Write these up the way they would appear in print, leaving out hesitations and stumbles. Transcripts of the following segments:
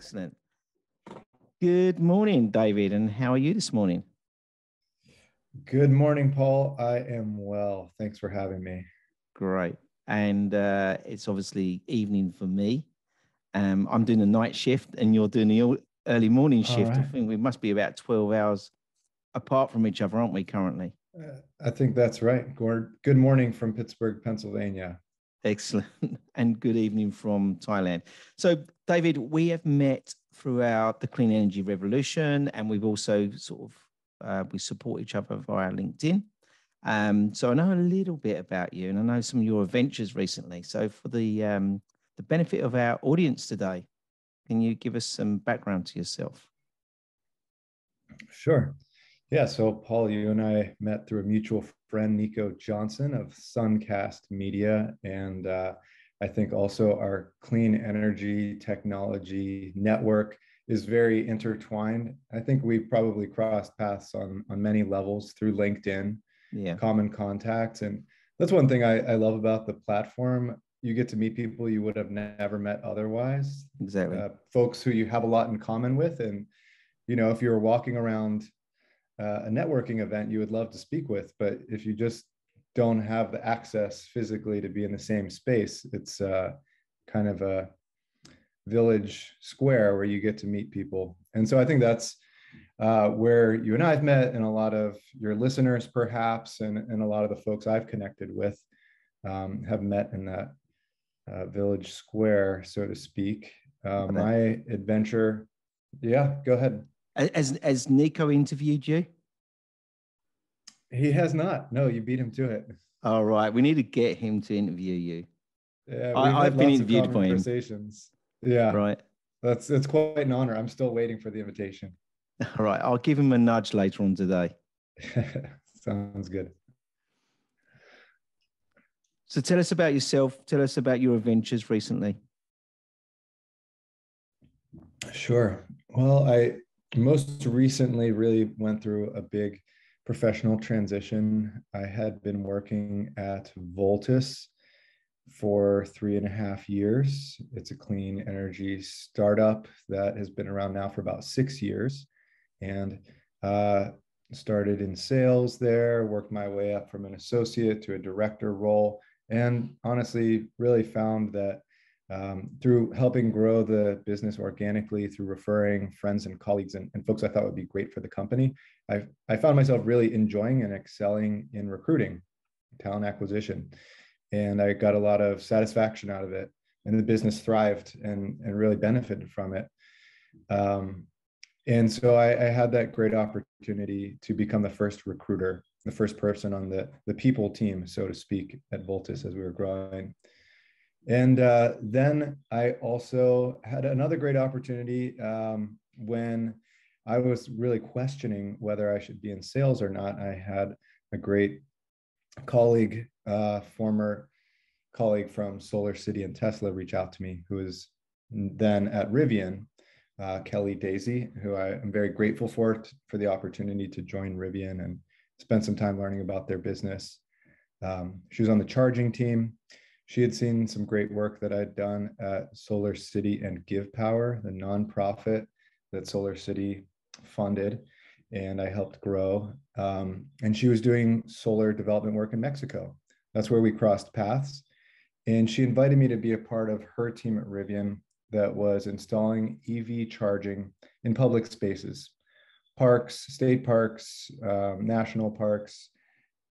Excellent. Good morning, David, and how are you this morning? Good morning, Paul. I am well. Thanks for having me. Great. And it's obviously evening for me. I'm doing a night shift and you're doing the early morning shift. Right. I think we must be about 12 hours apart from each other, aren't we, currently? I think that's right. Good morning from Pittsburgh, Pennsylvania. Excellent. And good evening from Thailand. So, David, we have met throughout the clean energy revolution, and we've also we support each other via LinkedIn. So I know a little bit about you, and I know some of your adventures recently. So for the benefit of our audience today, can you give us some background to yourself? Sure. Yeah. So Paul, you and I met through a mutual friend, Nico Johnson of Suncast Media, and I think also our clean energy technology network is very intertwined. I think we probably crossed paths on many levels through LinkedIn. Yeah. Common contacts. And that's one thing I love about the platform. You get to meet people you would have never met otherwise. Exactly. Folks who you have a lot in common with. And, you know, if you were walking around a networking event, you would love to speak with. But if you just don't have the access physically to be in the same space, it's kind of a village square where you get to meet people. And so I think that's where you and I have met, and a lot of your listeners perhaps, and a lot of the folks I've connected with have met in that village square, so to speak. My adventure, yeah, go ahead. Has Nico interviewed you? He has not. No, you beat him to it. All right, we need to get him to interview you. Yeah, I've been interviewed by him. Yeah, right. It's quite an honor. I'm still waiting for the invitation. All right, I'll give him a nudge later on today. Sounds good. So tell us about yourself. Tell us about your adventures recently. Sure. Well, I most recently really went through a big professional transition. I had been working at 𝗬𝗏𝗏 for 3.5 years. It's a clean energy startup that has been around now for about 6 years. And started in sales there, worked my way up from an associate to a director role, and honestly really found that through helping grow the business organically, through referring friends and colleagues and folks I thought would be great for the company, I found myself really enjoying and excelling in recruiting, talent acquisition. And I got a lot of satisfaction out of it, and the business thrived and really benefited from it. And so I had that great opportunity to become the first recruiter, the first person on the people team, so to speak, at 𝗬𝗏𝗏 as we were growing. And then I also had another great opportunity when I was really questioning whether I should be in sales or not. I had a great colleague, former colleague from SolarCity and Tesla, reach out to me, who was then at Rivian, 𝗘𝗍𝗿𝗍, who I am very grateful for the opportunity to join Rivian and spend some time learning about their business. She was on the charging team. She had seen some great work that I'd done at SolarCity and Give Power, the nonprofit that SolarCity funded, and I helped grow. And she was doing solar development work in Mexico. That's where we crossed paths. And she invited me to be a part of her team at Rivian that was installing EV charging in public spaces, parks, state parks, national parks,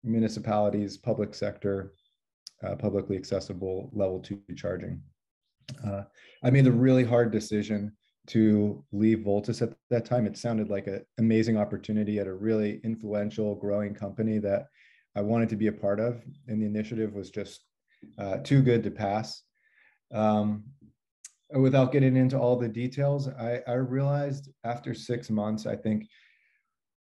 municipalities, public sector, publicly accessible level 2 charging. I made the really hard decision to leave 𝗬𝗏𝗏 at that time. It sounded like an amazing opportunity at a really influential, growing company that I wanted to be a part of, and the initiative was just too good to pass. Without getting into all the details, I realized after 6 months, I think,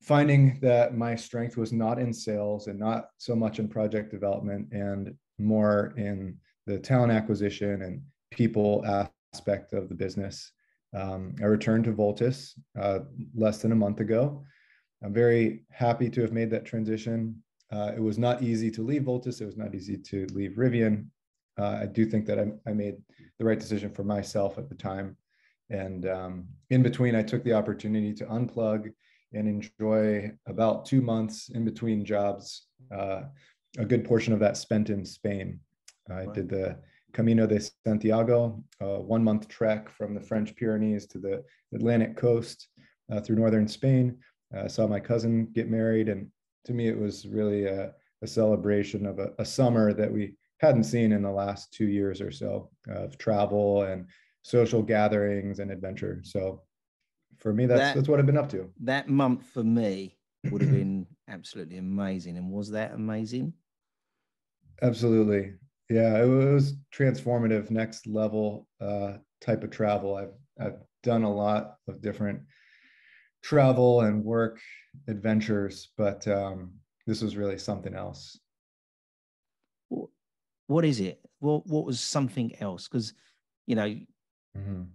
finding that my strength was not in sales and not so much in project development and more in the talent acquisition and people aspect of the business. I returned to 𝗬𝗏𝗏 less than a month ago. I'm very happy to have made that transition. It was not easy to leave 𝗬𝗏𝗏. It was not easy to leave Rivian. I do think that I made the right decision for myself at the time. And in between, I took the opportunity to unplug and enjoy about 2 months in between jobs, a good portion of that spent in Spain. I did the Camino de Santiago, a 1-month trek from the French Pyrenees to the Atlantic coast through northern Spain. I saw my cousin get married, and to me, it was really a celebration of a summer that we hadn't seen in the last 2 years or so of travel and social gatherings and adventure. So for me, that's what I've been up to. That month for me would have been absolutely amazing. And was that amazing? Absolutely. Yeah, it was transformative, next level type of travel. I've done a lot of different travel and work adventures, but this was really something else. What is it? What was something else? Because, you know,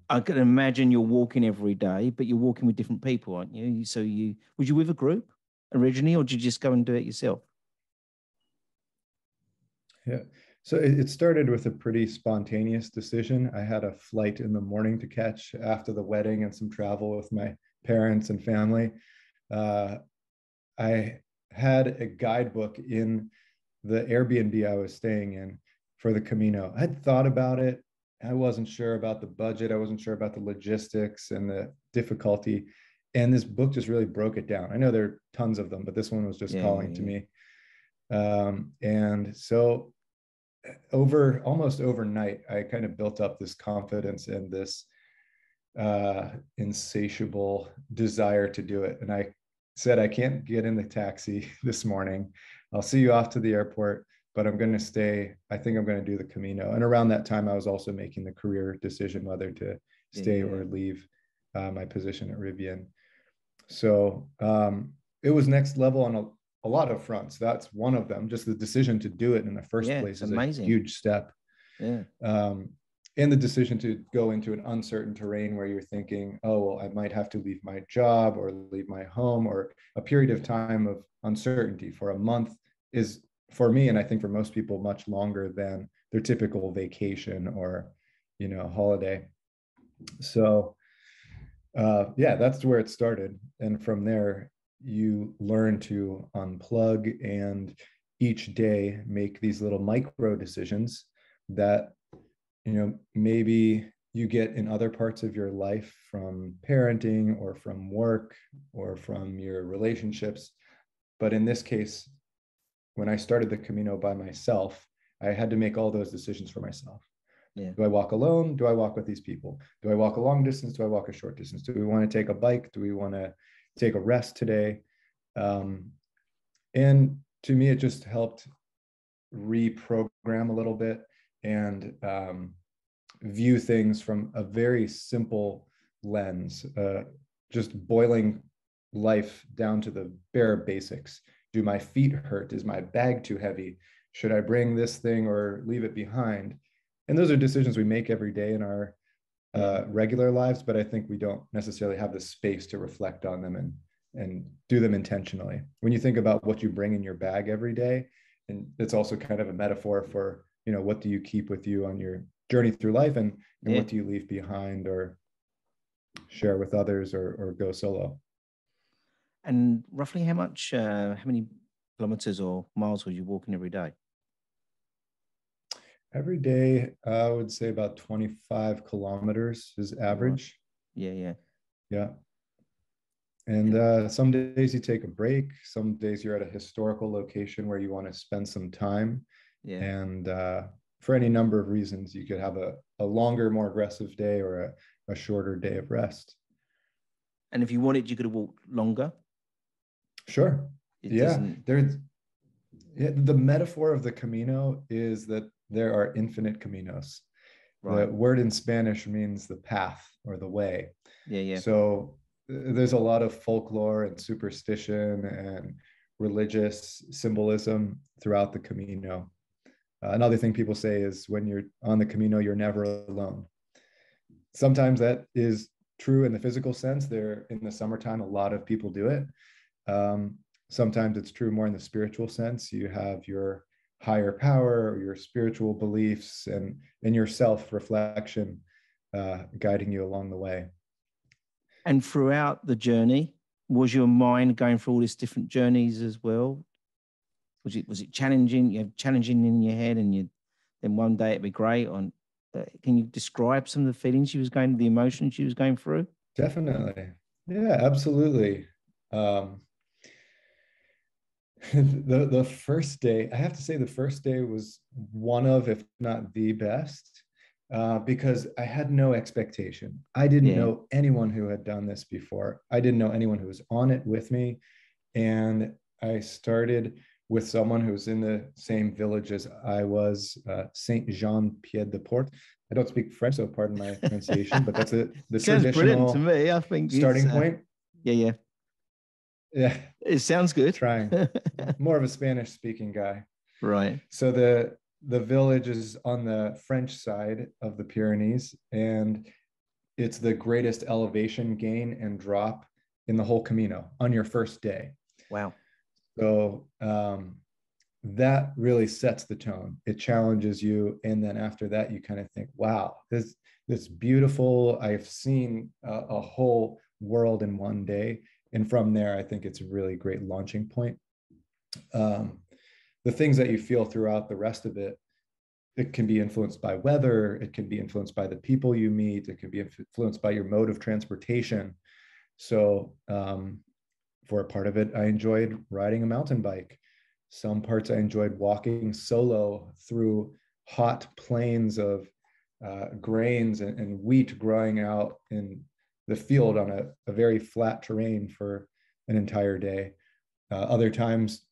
I can imagine you're walking every day, but you're walking with different people, aren't you? So was you with a group originally, or did you just go and do it yourself? Yeah. So it started with a pretty spontaneous decision. I had a flight in the morning to catch after the wedding and some travel with my parents and family. I had a guidebook in the Airbnb I was staying in for the Camino. I had thought about it. I wasn't sure about the budget. I wasn't sure about the logistics and the difficulty. And this book just really broke it down. I know there are tons of them, but this one was just calling to me. And so almost overnight, I kind of built up this confidence and this insatiable desire to do it. And I said, I can't get in the taxi this morning. I'll see you off to the airport, but I'm going to stay. I think I'm going to do the Camino. And around that time, I was also making the career decision whether to stay or leave my position at Rivian. So it was next level on a lot of fronts. That's one of them. Just the decision to do it in the first place is amazing. A huge step. Yeah. And the decision to go into an uncertain terrain where you're thinking, oh, well, I might have to leave my job or leave my home, or a period of time of uncertainty for a month is, for me, and I think for most people, much longer than their typical vacation or, holiday. So that's where it started. And from there, you learn to unplug and each day make these little micro decisions that, maybe you get in other parts of your life from parenting or from work or from your relationships. But in this case, when I started the Camino by myself, I had to make all those decisions for myself. Yeah. Do I walk alone? Do I walk with these people? Do I walk a long distance? Do I walk a short distance? Do we want to take a bike? Do we want to take a rest today? And to me, it just helped reprogram a little bit and view things from a very simple lens, just boiling life down to the bare basics. Do my feet hurt? Is my bag too heavy? Should I bring this thing or leave it behind? And those are decisions we make every day in our regular lives, but I think we don't necessarily have the space to reflect on them and do them intentionally. When you think about what you bring in your bag every day, and it's also kind of a metaphor for, what do you keep with you on your journey through life, and what do you leave behind or share with others or go solo? And roughly how many kilometers or miles were you walking every day? Every day, I would say about 25 kilometers is average. Yeah. And some days you take a break. Some days you're at a historical location where you want to spend some time. Yeah. And for any number of reasons, you could have a longer, more aggressive day or a shorter day of rest. And if you wanted, you could have walked longer? Sure. The metaphor of the Camino is that there are infinite caminos. Right. The word in Spanish means the path or the way. Yeah. So there's a lot of folklore and superstition and religious symbolism throughout the Camino. Another thing people say is when you're on the Camino, you're never alone. Sometimes that is true in the physical sense. In the summertime, a lot of people do it. Sometimes it's true more in the spiritual sense. You have your higher power or your spiritual beliefs and your self-reflection guiding you along the way. And throughout the journey, was your mind going through all these different journeys as well? Was it challenging? You have challenging in your head, and then one day it'd be great. Can you describe some of the feelings she was going, the emotions she was going through? Definitely, yeah, absolutely. The first day, I have to say, the first day was one of, if not the best, because I had no expectation. I didn't know anyone who had done this before. I didn't know anyone who was on it with me, and I started with someone who was in the same village as I was, Saint-Jean-Pied-de-Port. I don't speak French, so pardon my pronunciation, but that's the sounds brilliant to traditional me. I think starting point. Yeah. It sounds good. Trying. More of a Spanish speaking guy. Right. So the village is on the French side of the Pyrenees, and it's the greatest elevation gain and drop in the whole Camino on your first day. Wow. So that really sets the tone. It challenges you. And then after that, you kind of think, wow, this beautiful, I've seen a whole world in one day. And from there, I think it's a really great launching point. The things that you feel throughout the rest of it, it can be influenced by weather. It can be influenced by the people you meet. It can be influenced by your mode of transportation. So for a part of it, I enjoyed riding a mountain bike. Some parts I enjoyed walking solo through hot plains of grains and wheat growing out in the field on a very flat terrain for an entire day. Other times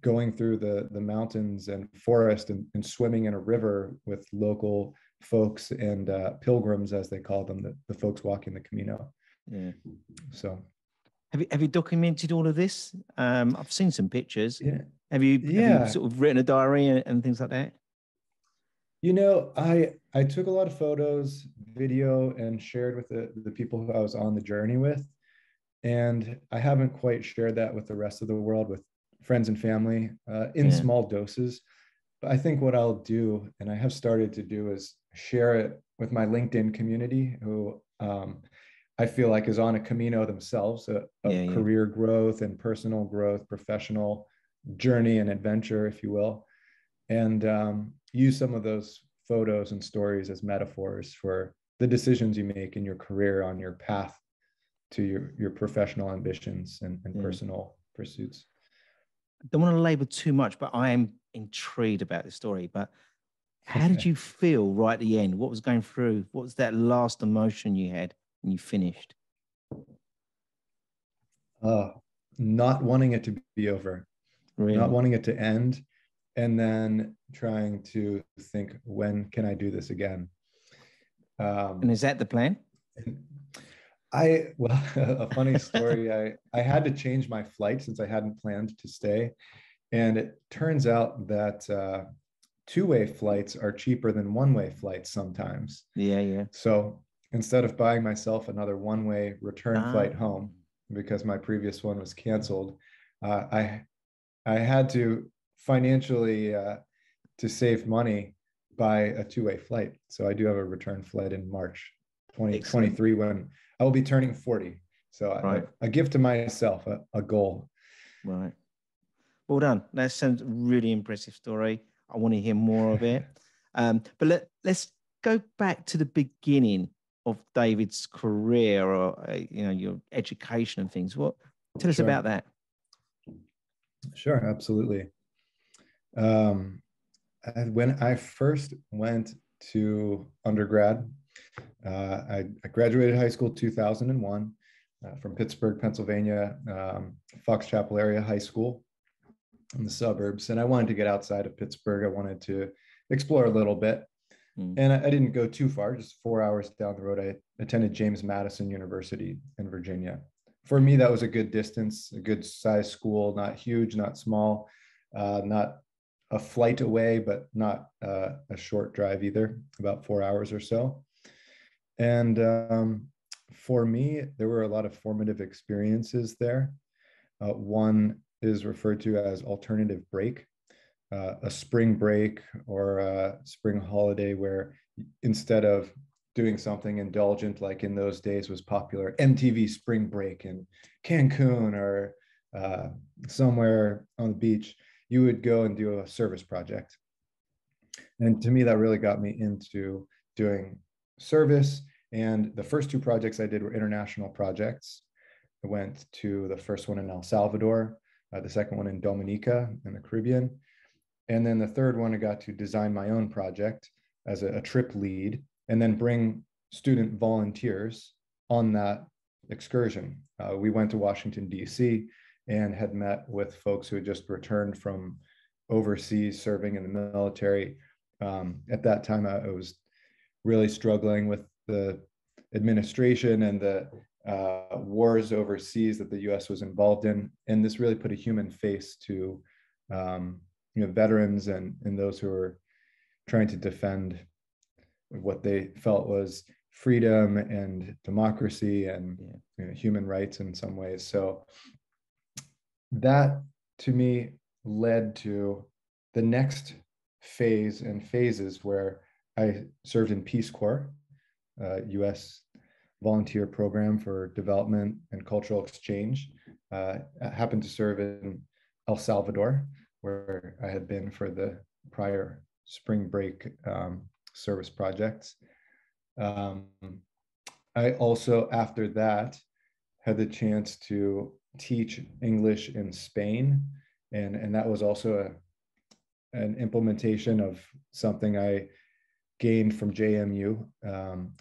going through the mountains and forest and swimming in a river with local folks and pilgrims, as they call them, the folks walking the Camino. Yeah. So have you documented all of this? I've seen some pictures. Yeah. Have you sort of written a diary and things like that? You know, I took a lot of photos, video, and shared with the people who I was on the journey with. And I haven't quite shared that with the rest of the world, with friends and family, in small doses. But I think what I'll do, and I have started to do, is share it with my LinkedIn community, who I feel like is on a Camino themselves, of career growth and personal growth, professional journey and adventure, if you will. And use some of those photos and stories as metaphors for the decisions you make in your career on your path to your professional ambitions and personal pursuits. I don't want to labor too much, but I am intrigued about this story. But how did you feel right at the end? What was going through? What was that last emotion you had when you finished? Not wanting it to be over, really? Not wanting it to end, and then trying to think, when can I do this again? And is that the plan? Well, a funny story, I had to change my flight since I hadn't planned to stay. And it turns out that two-way flights are cheaper than one-way flights sometimes. Yeah. So instead of buying myself another one-way return flight home, because my previous one was canceled, I had to financially, to save money, buy a two-way flight. So I do have a return flight in March 2023 when I will be turning 40. So a gift to myself, a goal. Right. Well done. That sounds a really impressive story. I want to hear more of it. But let's go back to the beginning of David's career, or your education and things. Tell us about that. Sure, absolutely. When I first went to undergrad, I graduated high school 2001 from Pittsburgh, Pennsylvania, Fox Chapel area high school in the suburbs. And I wanted to get outside of Pittsburgh. I wanted to explore a little bit. And I didn't go too far, just 4 hours down the road. I attended James Madison University in Virginia. For me, that was a good distance, a good size school, not huge, not small, not a flight away, but not a short drive either, about 4 hours or so. And for me, there were a lot of formative experiences there. One is referred to as alternative break, a spring break or a spring holiday where instead of doing something indulgent, like in those days was popular, MTV Spring Break in Cancun or somewhere on the beach, you would go and do a service project. And to me, that really got me into doing service. And the first two projects I did were international projects. I went to the first one in El Salvador, the second one in Dominica in the Caribbean. And then the third one, I got to design my own project as a trip lead, and then bring student volunteers on that excursion. We went to Washington, D.C., and had met with folks who had just returned from overseas serving in the military. At that time, I was really struggling with the administration and the wars overseas that the U.S. was involved in, and this really put a human face to veterans and those who were trying to defend what they felt was freedom and democracy and human rights in some ways. So that, to me, led to the next phase and phases where I served in Peace Corps, U.S. volunteer program for development and cultural exchange. I happened to serve in El Salvador, where I had been for the prior spring break service projects. I also, after that, had the chance to teach English in Spain. And that was also an implementation of something I gained from JMU,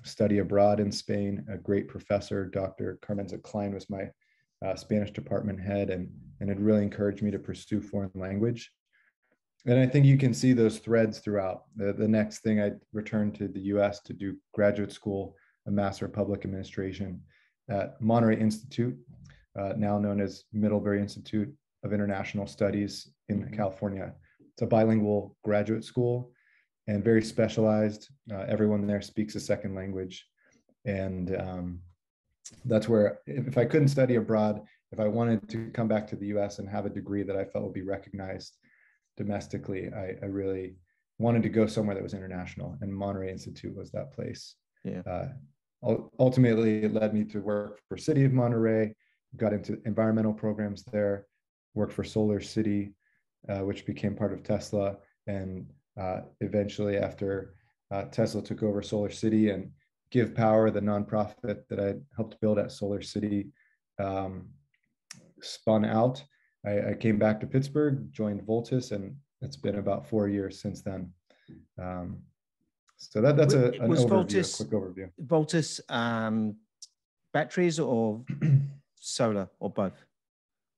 study abroad in Spain. A great professor, Dr. Carmenza Klein, was my Spanish department head, and it really encouraged me to pursue foreign language. And I think you can see those threads throughout. The next thing, I returned to the US to do graduate school, a Master of Public Administration at Monterey Institute, now known as Middlebury Institute of International Studies in California. It's a bilingual graduate school and very specialized. Everyone there speaks a second language. And that's where, if I couldn't study abroad, if I wanted to come back to the US and have a degree that I felt would be recognized domestically, I really wanted to go somewhere that was international, and Monterey Institute was that place. Ultimately, it led me to work for City of Monterey, got into environmental programs there, worked for СolarCity, which became part of Tesla. And eventually, after Tesla took over SolarCity, and 𝗬𝗵𝗀, the nonprofit that I helped build at SolarCity, spun out, I came back to Pittsburgh, joined Voltus, and it's been about 4 years since then. So that's an overview, a quick overview. Voltus batteries or solar, or both,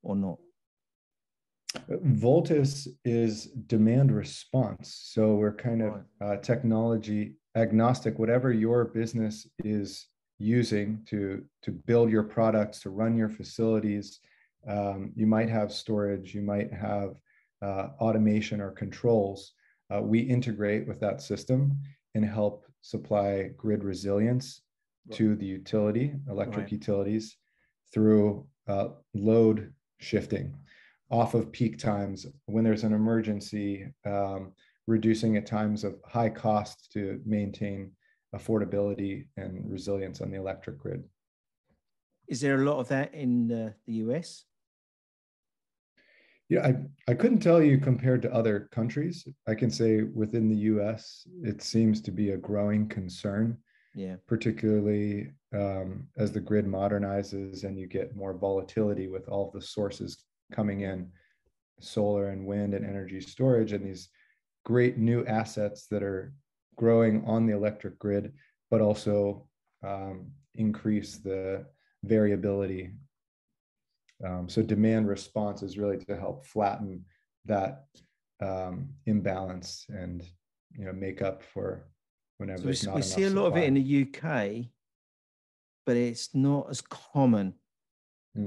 or not? Voltus is demand response. So we're kind of technology agnostic. Whatever your business is using to build your products, to run your facilities, you might have storage, you might have automation or controls. We integrate with that system and help supply grid resilience to the utility, electric utilities, through load shifting off of peak times when there's an emergency, reducing at times of high cost to maintain affordability and resilience on the electric grid. Is there a lot of that in the US? Yeah, I couldn't tell you compared to other countries. I can say within the US, it seems to be a growing concern, particularly as the grid modernizes and you get more volatility with all of the sources coming in, solar and wind and energy storage, and these great new assets that are growing on the electric grid, but also increase the variability. So demand response is really to help flatten that imbalance and make up for whenever there's not enough supply. We see a lot of it in the UK, but it's not as common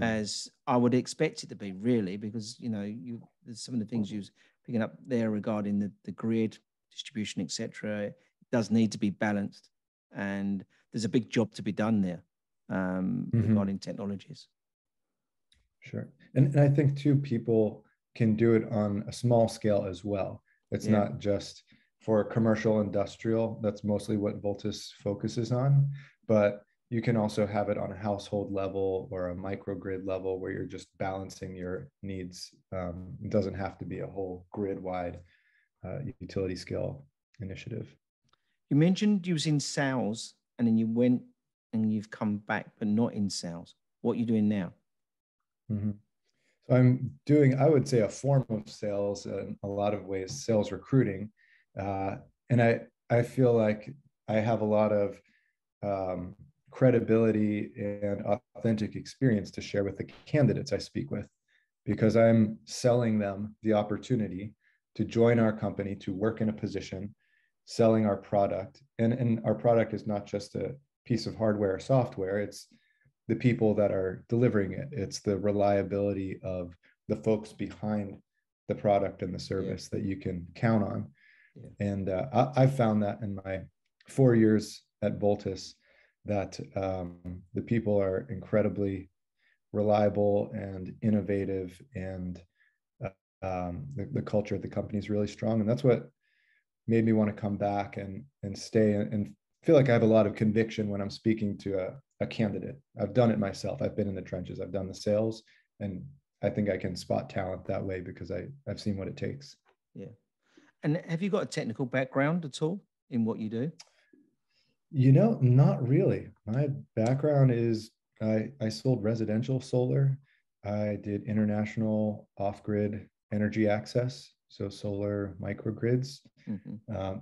as I would expect it to be, really, because there's some of the things you're picking up there regarding the grid distribution, etc. It does need to be balanced, and there's a big job to be done there regarding technologies. Sure. And I think too, people can do it on a small scale as well. It's not just for commercial industrial. That's mostly what 𝗬𝗲𝗃 focuses on. But you can also have it on a household level or a microgrid level where you're just balancing your needs. It doesn't have to be a whole grid-wide utility scale initiative. You mentioned you was in sales and then you went and you've come back, but not in sales. What are you doing now? Mm-hmm. So I'm doing, I would say, a form of sales in a lot of ways, sales recruiting. And I feel like I have a lot of credibility and authentic experience to share with the candidates I speak with, because I'm selling them the opportunity to join our company, to work in a position, selling our product. And our product is not just a piece of hardware or software, it's the people that are delivering it. It's the reliability of the folks behind the product and the service that you can count on. Yeah. And I found that in my 4 years at 𝗬𝗲𝗃 that the people are incredibly reliable and innovative, and the culture of the company is really strong. And that's what made me want to come back and stay and feel like I have a lot of conviction when I'm speaking to a candidate. I've done it myself. I've been in the trenches. I've done the sales, and I think I can spot talent that way because I've seen what it takes. Yeah. And have you got a technical background at all in what you do? You know, not really. My background is I sold residential solar. I did international off-grid energy access, so solar microgrids,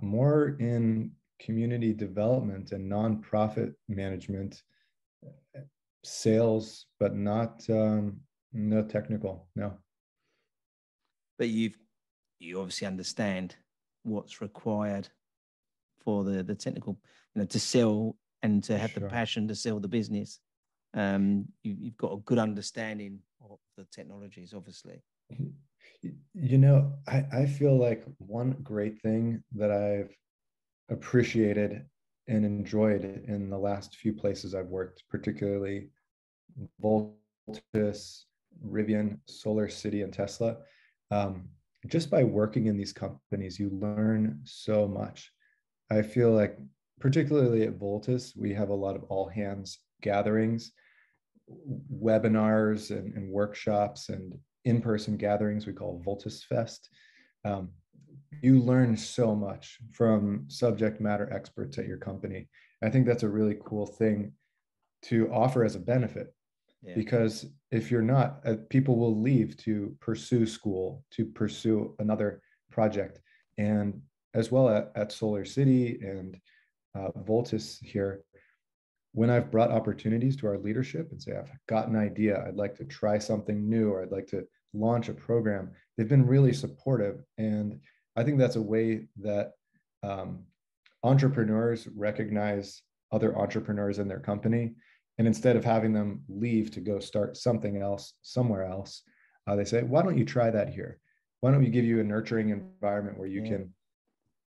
more in community development and nonprofit management, sales, but not no technical, no. But you obviously understand what's required for the technical, to sell and to have the passion to sell the business. You've got a good understanding of the technologies, obviously. You know, I feel like one great thing that I've appreciated and enjoyed in the last few places I've worked, particularly 𝗬𝗲𝗃, Rivian, SolarCity, and Tesla. Just by working in these companies, you learn so much. I feel like, particularly at 𝗬𝗲𝗃, we have a lot of all hands gatherings, webinars and workshops and in-person gatherings we call 𝗬𝗲𝗃fest. You learn so much from subject matter experts at your company. I think that's a really cool thing to offer as a benefit, because if you're not, people will leave to pursue school, to pursue another project. And as well at SolarCity and 𝗬𝗲𝗃 here, when I've brought opportunities to our leadership and say, I've got an idea, I'd like to try something new, or I'd like to launch a program, they've been really supportive. And I think that's a way that entrepreneurs recognize other entrepreneurs in their company. And instead of having them leave to go start something else somewhere else, they say, why don't you try that here? Why don't we give you a nurturing environment where you can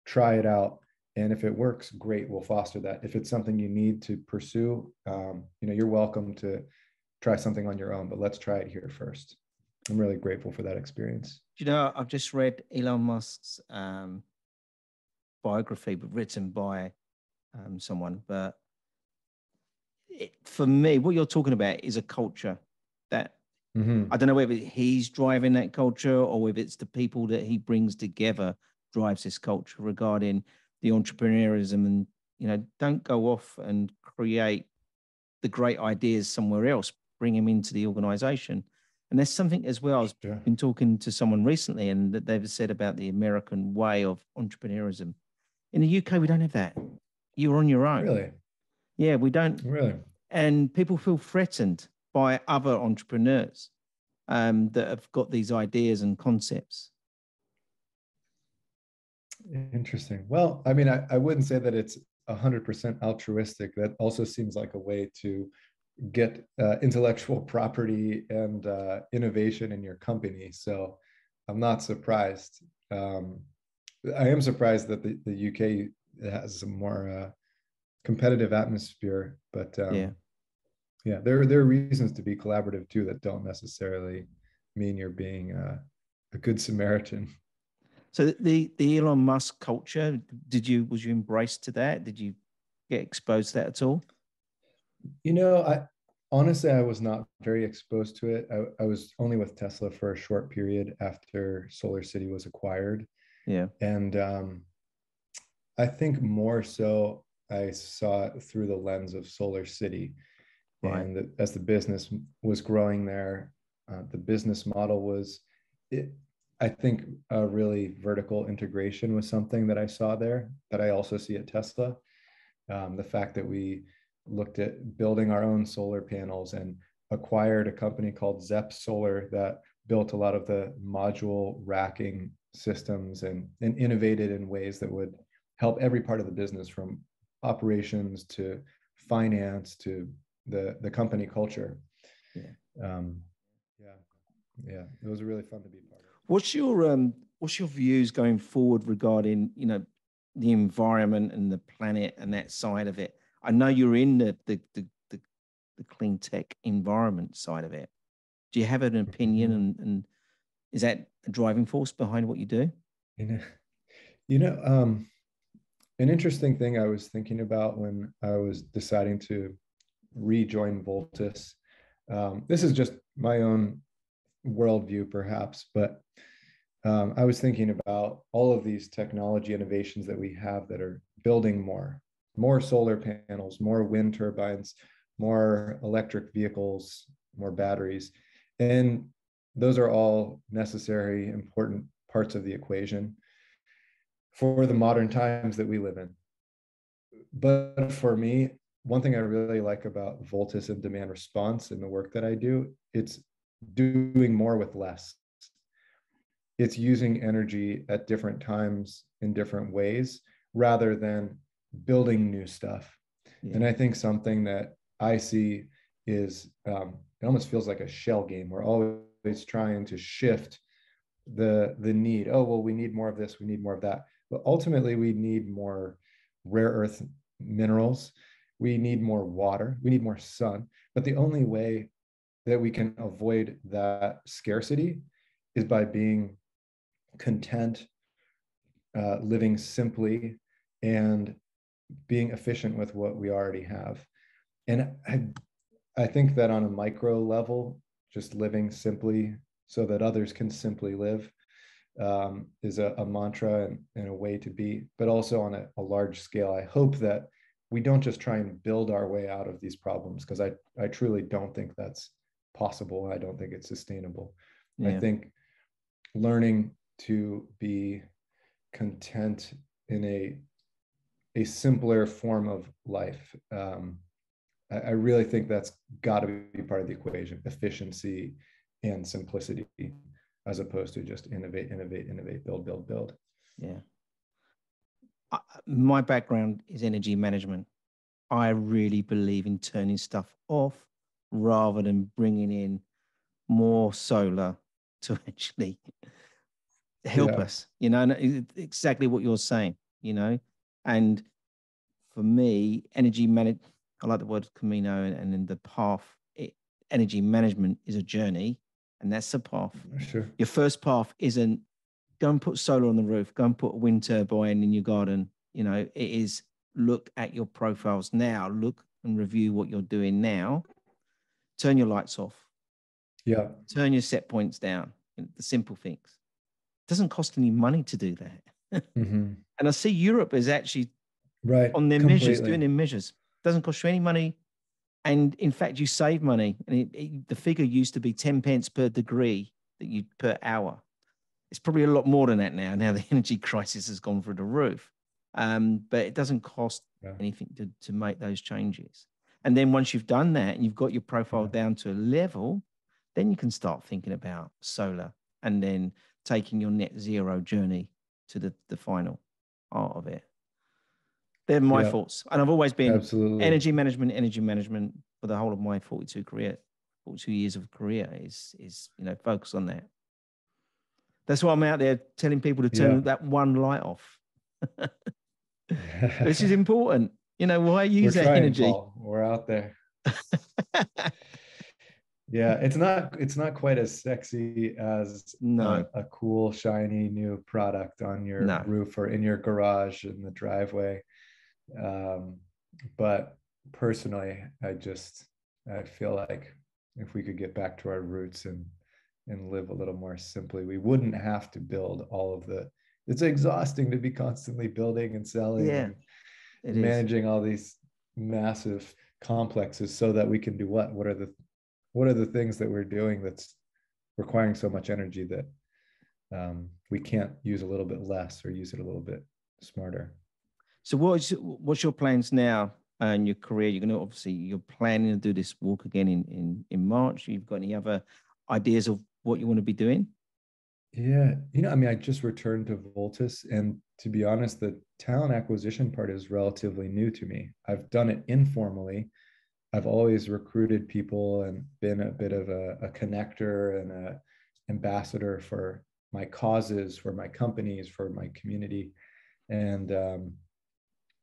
try it out? And if it works, great, we'll foster that. If it's something you need to pursue, you're welcome to try something on your own, but let's try it here first. I'm really grateful for that experience. I've just read Elon Musk's biography, but written by someone. But for me, what you're talking about is a culture that I don't know whether he's driving that culture or whether it's the people that he brings together drives this culture regarding the entrepreneurism, and don't go off and create the great ideas somewhere else, bring them into the organization. And there's something as well. I've been talking to someone recently, and that they've said about the American way of entrepreneurism. In the UK, we don't have that. You're on your own. Really? Yeah, we don't. Really? And people feel threatened by other entrepreneurs that have got these ideas and concepts. Interesting. Well, I mean, I wouldn't say that it's 100% altruistic. That also seems like a way to get intellectual property and innovation in your company. So I'm not surprised. I am surprised that the UK has a more competitive atmosphere, but there are reasons to be collaborative too that don't necessarily mean you're being a good Samaritan. So the Elon Musk culture, was you embraced to that? Did you get exposed to that at all? You know, honestly, I was not very exposed to it. I was only with Tesla for a short period after SolarCity was acquired. Yeah. And I think more so I saw it through the lens of SolarCity. Right. And as the business was growing there, the business model was, I think a really vertical integration was something that I saw there that I also see at Tesla. The fact that we looked at building our own solar panels and acquired a company called 𝗬𝗵𝗶𝘀 Solar that built a lot of the module racking systems and innovated in ways that would help every part of the business, from operations to finance to the company culture. Yeah. It was really fun to be part of. What's your views going forward regarding, the environment and the planet and that side of it? I know you're in the clean tech environment side of it. Do you have an opinion, and is that a driving force behind what you do? An interesting thing I was thinking about when I was deciding to rejoin Voltus. This is just my own worldview, perhaps, but I was thinking about all of these technology innovations that we have that are building more solar panels, more wind turbines, more electric vehicles, more batteries. And those are all necessary, important parts of the equation for the modern times that we live in. But for me, one thing I really like about Voltus and demand response and the work that I do, it's doing more with less. It's using energy at different times in different ways rather than building new stuff. Yeah. And I think something that I see is it almost feels like a shell game. We're always trying to shift the need. Oh, well, we need more of this, we need more of that. But ultimately, we need more rare earth minerals. We need more water. We need more sun. But the only way that we can avoid that scarcity is by being content, living simply, and being efficient with what we already have. And I think that on a micro level, just living simply so that others can simply live is a mantra and a way to be, but also on a large scale. I hope that we don't just try and build our way out of these problems, because I truly don't think that's possible. I don't think it's sustainable. Yeah. I think learning to be content in a simpler form of life. I really think that's got to be part of the equation: efficiency and simplicity, as opposed to just innovate, build. Yeah. My background is energy management. I really believe in turning stuff off rather than bringing in more solar to actually help us, exactly what you're saying, and for me, energy management, I like the word Camino, and then the path, energy management is a journey, and that's the path. Sure. Your first path isn't go and put solar on the roof, go and put a wind turbine in your garden. It is look at your profiles now, look and review what you're doing now, turn your lights off. Yeah. Turn your set points down, the simple things. It doesn't cost any money to do that. Mm-hmm. And I see Europe is actually on their measures, doing their measures. Doesn't cost you any money. And in fact, you save money. And the figure used to be 10 pence per degree that you per hour. It's probably a lot more than that now. Now the energy crisis has gone through the roof. But it doesn't cost anything to make those changes. And then once you've done that and you've got your profile down to a level, then you can start thinking about solar and then taking your net zero journey to the final part of it. They're my thoughts. And I've always been energy management for the whole of my 42 years of career is focus on that. That's why I'm out there telling people to turn that one light off. This is important. Why use that energy? Paul. We're out there. Yeah, it's not quite as sexy as No, a cool, shiny new product on your no. roof or in your garage in the driveway. Um, but personally, I feel like if we could get back to our roots and live a little more simply, we wouldn't have to build all of the. It's exhausting to be constantly building and selling Yeah, and it is. managing all these massive complexes so that we can do what? What are the things that we're doing that's requiring so much energy that we can't use a little bit less or use it a little bit smarter? So what's your plans now in your career? You're going to obviously you're planning to do this walk again in March. You've got any other ideas of what you want to be doing? Yeah, I mean, I just returned to Voltus, and to be honest, the talent acquisition part is relatively new to me. I've done it informally. I've always recruited people and been a bit of a connector and a ambassador for my causes, for my companies, for my community. And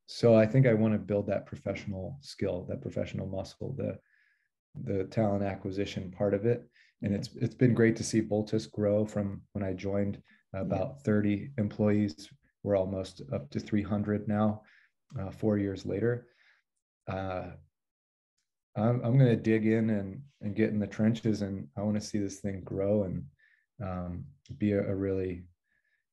so I think I want to build that professional skill, that professional muscle, the talent acquisition part of it. And it's been great to see Voltus grow from when I joined about 30 employees. We're almost up to 300 now, 4 years later. I'm going to dig in and get in the trenches, and I want to see this thing grow and be a really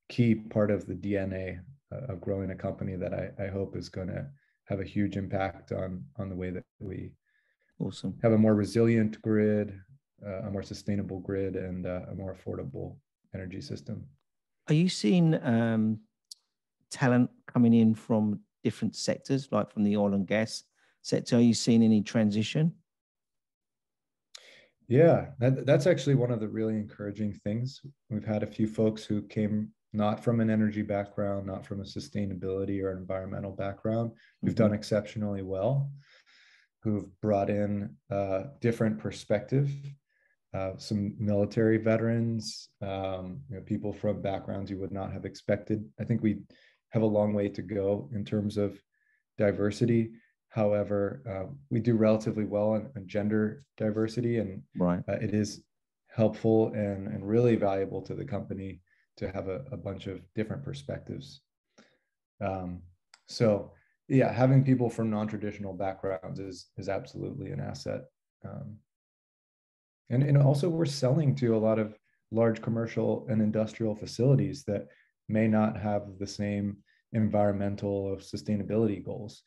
key part of the DNA of growing a company that I hope is going to have a huge impact on the way that we have a more resilient grid, a more sustainable grid, and a more affordable energy system. Are you seeing talent coming in from different sectors, like from the oil and gas sector? Are you seeing any transition? Yeah, that's actually one of the really encouraging things. We've had a few folks who came not from an energy background, not from a sustainability or environmental background, who've done exceptionally well, who've brought in different perspective, some military veterans, people from backgrounds you would not have expected. I think we have a long way to go in terms of diversity. However, we do relatively well on gender diversity, and it is helpful and really valuable to the company to have a bunch of different perspectives. So yeah, having people from non-traditional backgrounds is absolutely an asset. And also we're selling to a lot of large commercial and industrial facilities that may not have the same environmental or sustainability goals.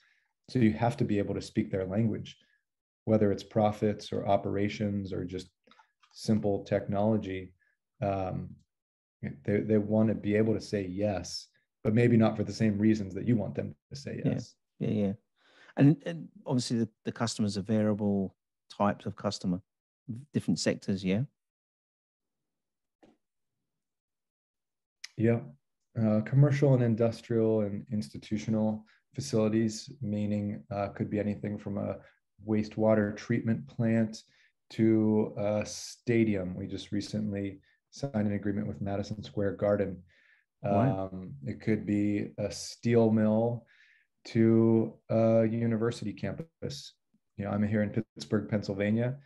So you have to be able to speak their language, whether it's profits or operations or just simple technology. They want to be able to say yes, but maybe not for the same reasons that you want them to say yes. Yeah. And obviously the customers are variable types of customer, different sectors, yeah? Yeah. Commercial and industrial and institutional facilities, meaning could be anything from a wastewater treatment plant to a stadium. We just recently signed an agreement with Madison Square Garden. It could be a steel mill to a university campus. I'm here in Pittsburgh, Pennsylvania.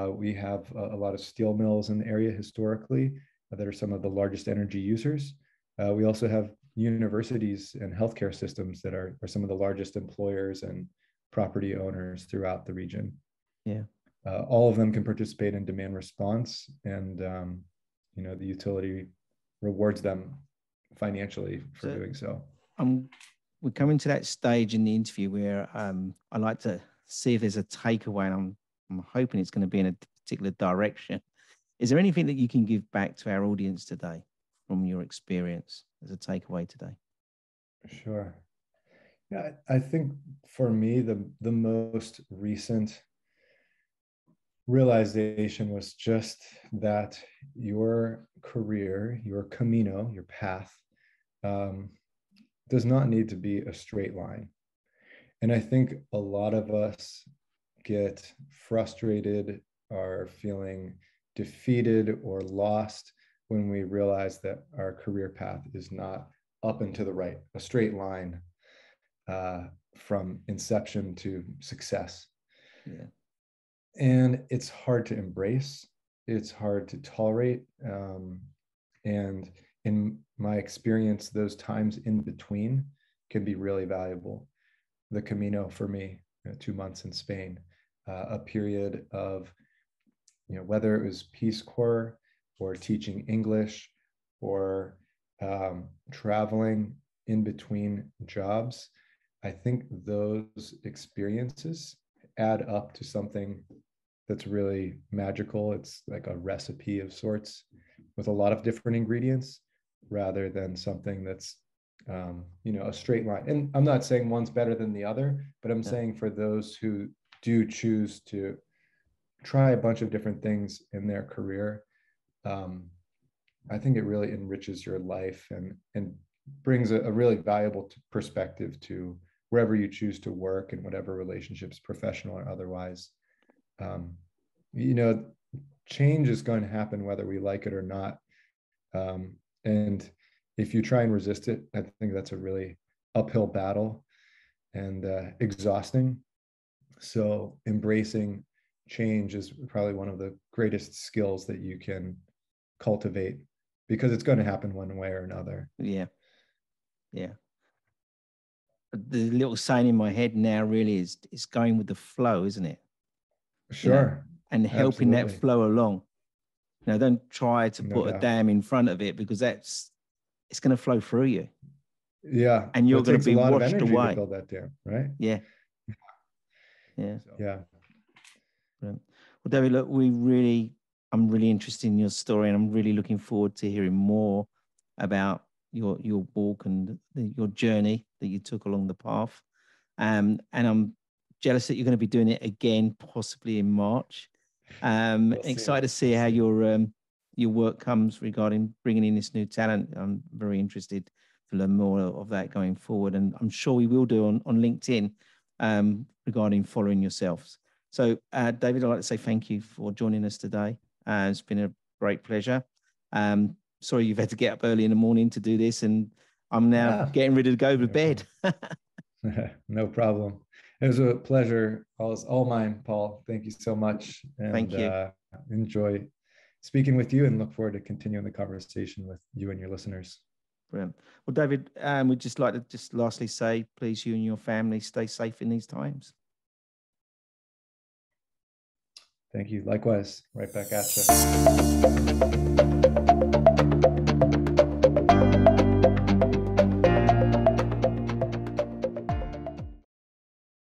We have a lot of steel mills in the area historically that are some of the largest energy users. We also have universities and healthcare systems that are some of the largest employers and property owners throughout the region. Yeah. All of them can participate in demand response, and the utility rewards them financially for doing so. We're coming to that stage in the interview where I like to see if there's a takeaway, and I'm hoping it's going to be in a particular direction. Is there anything that you can give back to our audience today from your experience as a takeaway today? Sure. Yeah, I think for me, the most recent realization was just that your career, your Camino, your path, does not need to be a straight line. And I think a lot of us get frustrated or feeling defeated or lost when we realize that our career path is not up and to the right, a straight line from inception to success. Yeah. And it's hard to embrace. It's hard to tolerate. And in my experience, those times in between can be really valuable. The Camino for me, 2 months in Spain, a period of, whether it was Peace Corps or teaching English or traveling in between jobs, I think those experiences add up to something that's really magical. It's like a recipe of sorts with a lot of different ingredients rather than something that's, a straight line. And I'm not saying one's better than the other, but I'm saying for those who do choose to try a bunch of different things in their career, I think it really enriches your life and brings a really valuable perspective to wherever you choose to work and whatever relationships, professional or otherwise. Change is going to happen whether we like it or not. And if you try and resist it, I think that's a really uphill battle and exhausting. So embracing change is probably one of the greatest skills that you can cultivate, because it's going to happen one way or another. Yeah. The little saying in my head now really is going with the flow, isn't it? Sure. And helping Absolutely. that flow along. Don't try to put doubt. a dam in front of it, because it's going to flow through you. Yeah. And you're going to be washed away. It takes a lot of energy to build that dam, right? Yeah. Yeah. Well, David, look, I'm really interested in your story, and I'm really looking forward to hearing more about your walk and your journey that you took along the path. And I'm jealous that you're going to be doing it again, possibly in March. Excited to see how your work comes regarding bringing in this new talent. I'm very interested to learn more of that going forward, and I'm sure we will do on LinkedIn regarding following yourselves. So, David, I'd like to say thank you for joining us today. It's been a great pleasure. Sorry you've had to get up early in the morning to do this, and I'm now getting ready to go to bed. No problem. It was a pleasure. All mine, Paul. Thank you so much. And thank you. Enjoy speaking with you, and look forward to continuing the conversation with you and your listeners. Brilliant. Well, David, we'd just like to just lastly say, please, you and your family stay safe in these times. Thank you. Likewise. Right back at you.